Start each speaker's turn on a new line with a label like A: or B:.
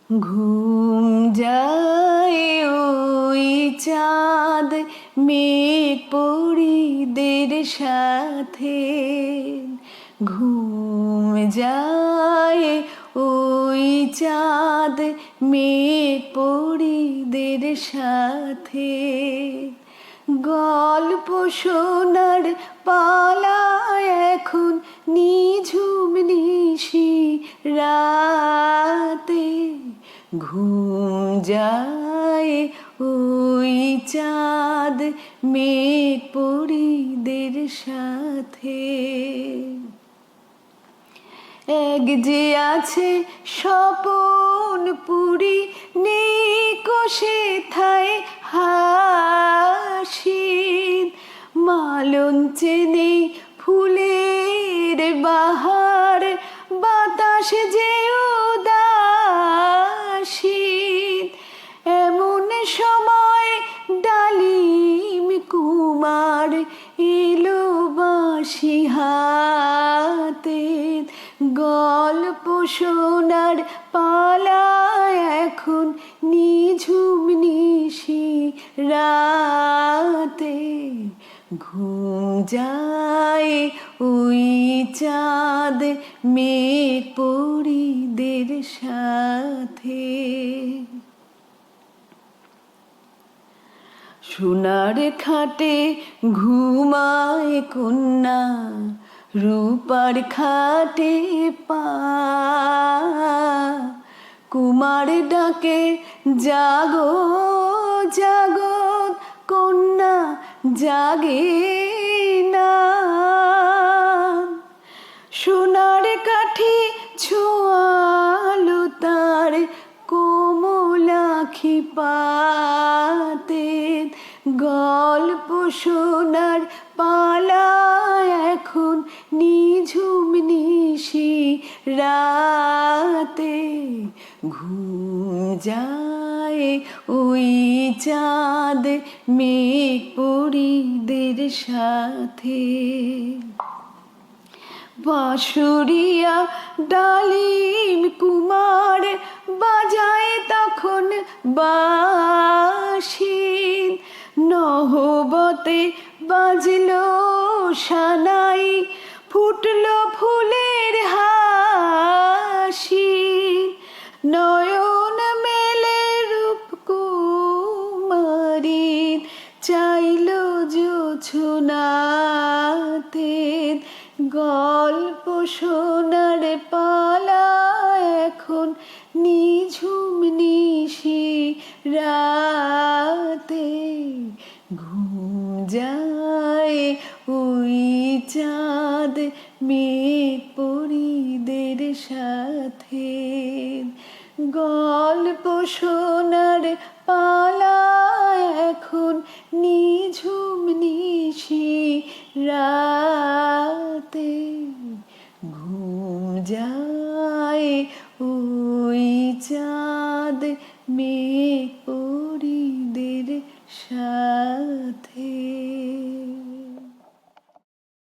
A: ঘুম যায় ওই চাঁদ মেঘ পরিদের সাথে, ঘুম যায় ওই চাঁদ মেঘ পরিদের সাথে। গল্প শোনার পালা এখন নিঝুম নিশি রাতে, ঘুম যায় ওই চাঁদ মেঘ পরিদের সাথে। এক যে আছে স্বপন পুরী, নেই কোষে থায় হাসি, মালঞ্চে নেই ফুলের বাহার, বাতাস যে উদাসীন। এমন সময় ডালিম কুমার এলো বাঁশি হাতে, গল্প শোনার পালা এখন নিঝুম নিশি রাতে, ঘুম যায় ওই চাঁদ মেঘ পরিদের সাথে। সোনার খাটে ঘুমায় কন্যা, রূপার খাটে পা, কুমার ডাকে জাগো জাগো, কন্যা জাগে না। সোনার কাঠি ছোঁয়ালো তার কোমল আখি পাতে, গল্প শোনার পালা এখন নিঝুম নিশি রাতে, ঘুম যায় ওই চাঁদ মেঘ পরিদের সাথে। বাঁশুরিয়া ডালিম কুমার বাজায় তখন বাঁশি, নহবতে বাজলো সানাই, ফুটলো ফুলের হাসি, নয়ন মেলে রূপকুমারী চাইলো জোছনাতে, গল্প শোনার পালা এখন নিঝুম নিশি রাতে, ঘুম যায় ওই চাঁদ মেঘ পরিদের সাথে, গল্প শোনার পালা এখন নিঝুম নিশি রাতে, ঘুম যায় ওই চাঁদ মেঘ